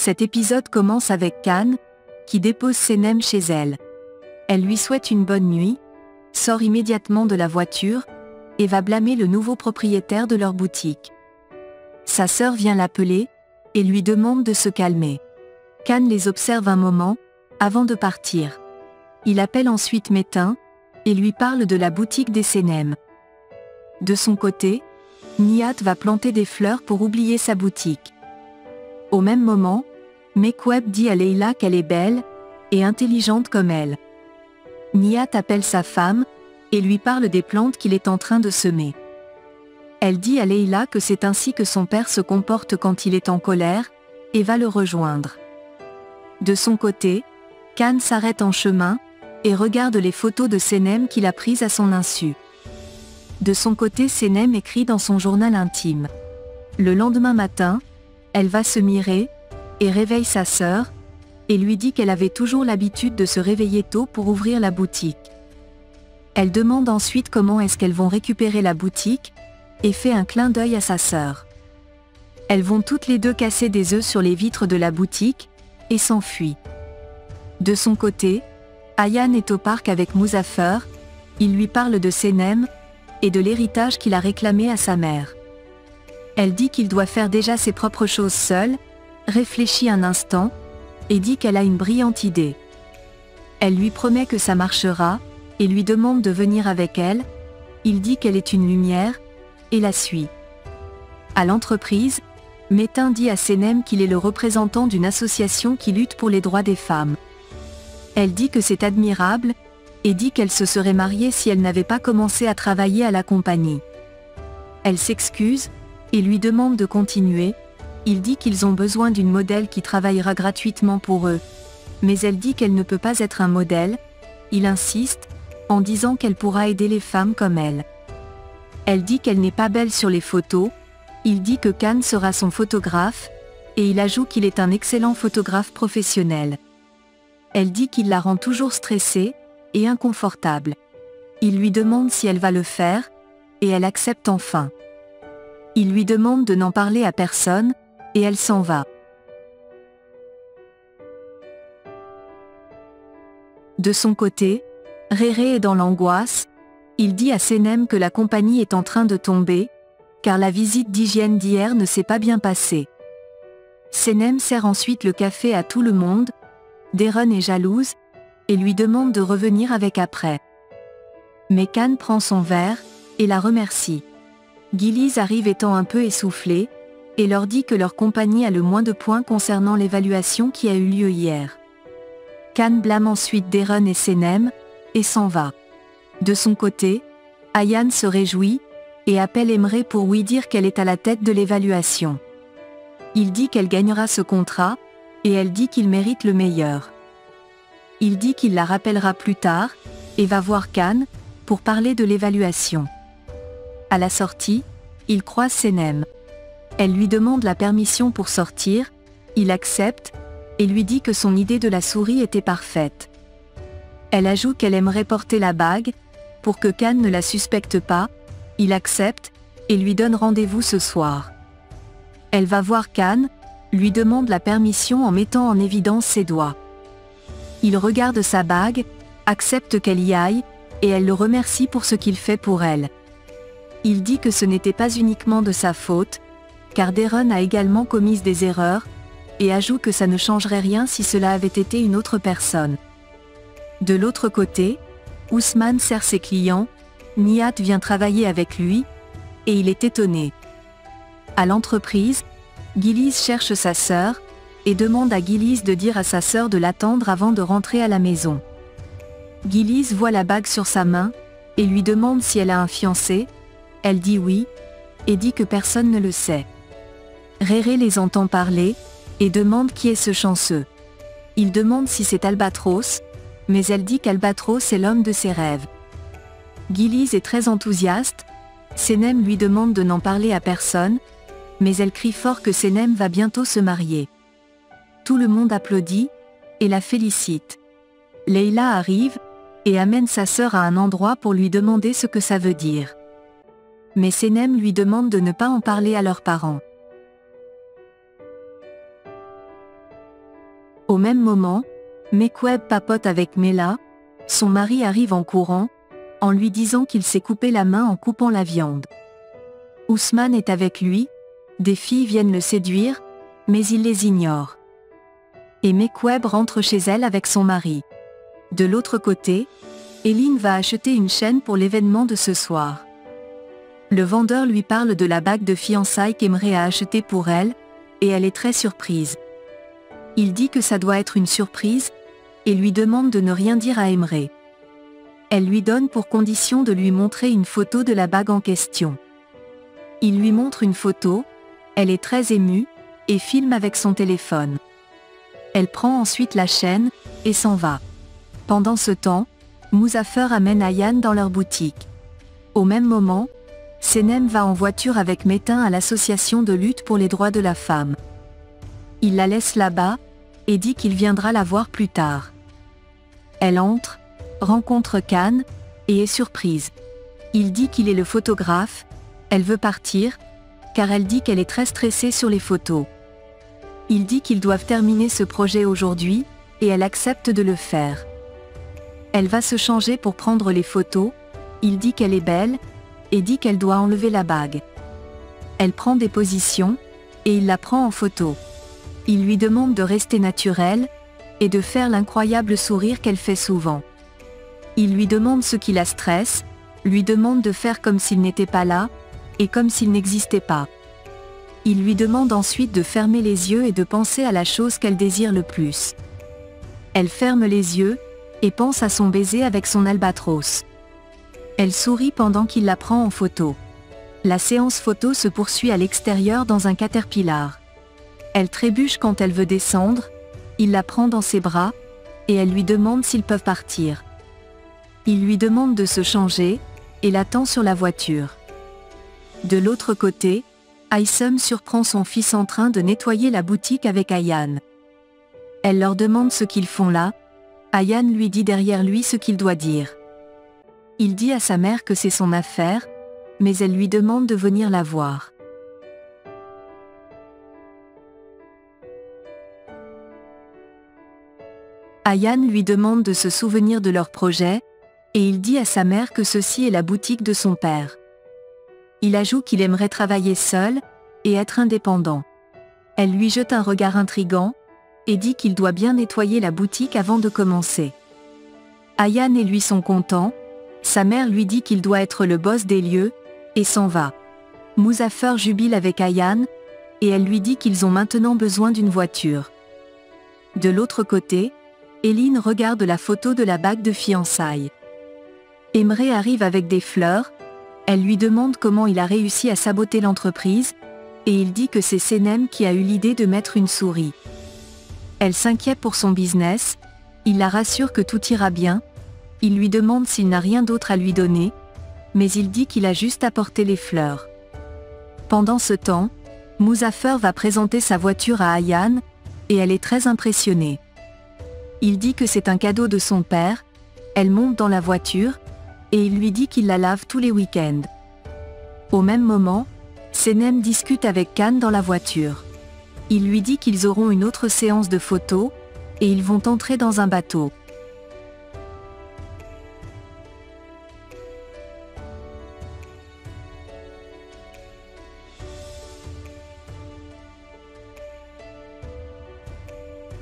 Cet épisode commence avec Khan, qui dépose Senem chez elle. Elle lui souhaite une bonne nuit, sort immédiatement de la voiture, et va blâmer le nouveau propriétaire de leur boutique. Sa sœur vient l'appeler, et lui demande de se calmer. Khan les observe un moment, avant de partir. Il appelle ensuite Metin, et lui parle de la boutique des Senem. De son côté, Nihat va planter des fleurs pour oublier sa boutique. Au même moment, Mekweb dit à Leila qu'elle est belle, et intelligente comme elle. Nihat appelle sa femme, et lui parle des plantes qu'il est en train de semer. Elle dit à Leila que c'est ainsi que son père se comporte quand il est en colère, et va le rejoindre. De son côté, Khan s'arrête en chemin, et regarde les photos de Senem qu'il a prises à son insu. De son côté, Senem écrit dans son journal intime. Le lendemain matin, elle va se mirer, et réveille sa sœur, et lui dit qu'elle avait toujours l'habitude de se réveiller tôt pour ouvrir la boutique. Elle demande ensuite comment est-ce qu'elles vont récupérer la boutique, et fait un clin d'œil à sa sœur. Elles vont toutes les deux casser des œufs sur les vitres de la boutique, et s'enfuient. De son côté, Ayaan est au parc avec Muzaffer, il lui parle de Senem, et de l'héritage qu'il a réclamé à sa mère. Elle dit qu'il doit faire déjà ses propres choses seul, réfléchit un instant, et dit qu'elle a une brillante idée. Elle lui promet que ça marchera, et lui demande de venir avec elle, il dit qu'elle est une lumière, et la suit. À l'entreprise, Metin dit à Senem qu'il est le représentant d'une association qui lutte pour les droits des femmes. Elle dit que c'est admirable, et dit qu'elle se serait mariée si elle n'avait pas commencé à travailler à la compagnie. Elle s'excuse, et lui demande de continuer, il dit qu'ils ont besoin d'une modèle qui travaillera gratuitement pour eux. Mais elle dit qu'elle ne peut pas être un modèle, il insiste, en disant qu'elle pourra aider les femmes comme elle. Elle dit qu'elle n'est pas belle sur les photos, il dit que Khan sera son photographe, et il ajoute qu'il est un excellent photographe professionnel. Elle dit qu'il la rend toujours stressée, et inconfortable. Il lui demande si elle va le faire, et elle accepte enfin. Il lui demande de n'en parler à personne, et elle s'en va. De son côté, Réré est dans l'angoisse, il dit à Senem que la compagnie est en train de tomber, car la visite d'hygiène d'hier ne s'est pas bien passée. Senem sert ensuite le café à tout le monde, Deron est jalouse, et lui demande de revenir avec après. Mais Khan prend son verre, et la remercie. Gillies arrive étant un peu essoufflée, et leur dit que leur compagnie a le moins de points concernant l'évaluation qui a eu lieu hier. Khan blâme ensuite Deron et Senem, et s'en va. De son côté, Ayaan se réjouit, et appelle Emre pour lui dire qu'elle est à la tête de l'évaluation. Il dit qu'elle gagnera ce contrat, et elle dit qu'il mérite le meilleur. Il dit qu'il la rappellera plus tard, et va voir Khan, pour parler de l'évaluation. À la sortie, il croise Senem. Elle lui demande la permission pour sortir, il accepte, et lui dit que son idée de la souris était parfaite. Elle ajoute qu'elle aimerait porter la bague, pour que Khan ne la suspecte pas, il accepte, et lui donne rendez-vous ce soir. Elle va voir Khan, lui demande la permission en mettant en évidence ses doigts. Il regarde sa bague, accepte qu'elle y aille, et elle le remercie pour ce qu'il fait pour elle. Il dit que ce n'était pas uniquement de sa faute, car Deron a également commis des erreurs, et ajoute que ça ne changerait rien si cela avait été une autre personne. De l'autre côté, Ousmane sert ses clients, Nihat vient travailler avec lui, et il est étonné. À l'entreprise, Gillies cherche sa sœur, et demande à Gillies de dire à sa sœur de l'attendre avant de rentrer à la maison. Gillies voit la bague sur sa main, et lui demande si elle a un fiancé, elle dit oui, et dit que personne ne le sait. Réré les entend parler, et demande qui est ce chanceux. Il demande si c'est Albatros, mais elle dit qu'Albatros est l'homme de ses rêves. Gillies est très enthousiaste, Senem lui demande de n'en parler à personne, mais elle crie fort que Senem va bientôt se marier. Tout le monde applaudit, et la félicite. Leila arrive, et amène sa sœur à un endroit pour lui demander ce que ça veut dire. Mais Senem lui demande de ne pas en parler à leurs parents. Au même moment, Mekweb papote avec Mela, son mari arrive en courant, en lui disant qu'il s'est coupé la main en coupant la viande. Ousmane est avec lui, des filles viennent le séduire, mais il les ignore. Et Mekweb rentre chez elle avec son mari. De l'autre côté, Eline va acheter une chaîne pour l'événement de ce soir. Le vendeur lui parle de la bague de fiançailles qu'Emre a achetée pour elle, et elle est très surprise. Il dit que ça doit être une surprise, et lui demande de ne rien dire à Emre. Elle lui donne pour condition de lui montrer une photo de la bague en question. Il lui montre une photo, elle est très émue, et filme avec son téléphone. Elle prend ensuite la chaîne, et s'en va. Pendant ce temps, Muzaffer amène Ayane dans leur boutique. Au même moment, Senem va en voiture avec Metin à l'association de lutte pour les droits de la femme. Il la laisse là-bas, et dit qu'il viendra la voir plus tard. Elle entre, rencontre Khan, et est surprise. Il dit qu'il est le photographe, elle veut partir, car elle dit qu'elle est très stressée sur les photos. Il dit qu'ils doivent terminer ce projet aujourd'hui, et elle accepte de le faire. Elle va se changer pour prendre les photos, il dit qu'elle est belle, et dit qu'elle doit enlever la bague. Elle prend des positions, et il la prend en photo. Il lui demande de rester naturelle, et de faire l'incroyable sourire qu'elle fait souvent. Il lui demande ce qui la stresse, lui demande de faire comme s'il n'était pas là, et comme s'il n'existait pas. Il lui demande ensuite de fermer les yeux et de penser à la chose qu'elle désire le plus. Elle ferme les yeux, et pense à son baiser avec son albatros. Elle sourit pendant qu'il la prend en photo. La séance photo se poursuit à l'extérieur dans un caterpillar. Elle trébuche quand elle veut descendre, il la prend dans ses bras, et elle lui demande s'ils peuvent partir. Il lui demande de se changer, et l'attend sur la voiture. De l'autre côté, Aysem surprend son fils en train de nettoyer la boutique avec Ayane. Elle leur demande ce qu'ils font là, Ayane lui dit derrière lui ce qu'il doit dire. Il dit à sa mère que c'est son affaire, mais elle lui demande de venir la voir. Ayane lui demande de se souvenir de leur projet, et il dit à sa mère que ceci est la boutique de son père. Il ajoute qu'il aimerait travailler seul, et être indépendant. Elle lui jette un regard intrigant, et dit qu'il doit bien nettoyer la boutique avant de commencer. Ayane et lui sont contents, sa mère lui dit qu'il doit être le boss des lieux, et s'en va. Muzaffer jubile avec Ayane, et elle lui dit qu'ils ont maintenant besoin d'une voiture. De l'autre côté, Eline regarde la photo de la bague de fiançailles. Emre arrive avec des fleurs, elle lui demande comment il a réussi à saboter l'entreprise, et il dit que c'est Senem qui a eu l'idée de mettre une souris. Elle s'inquiète pour son business, il la rassure que tout ira bien, il lui demande s'il n'a rien d'autre à lui donner, mais il dit qu'il a juste apporté les fleurs. Pendant ce temps, Muzaffer va présenter sa voiture à Ayane, et elle est très impressionnée. Il dit que c'est un cadeau de son père, elle monte dans la voiture, et il lui dit qu'il la lave tous les week-ends. Au même moment, Senem discute avec Khan dans la voiture. Il lui dit qu'ils auront une autre séance de photos, et ils vont entrer dans un bateau.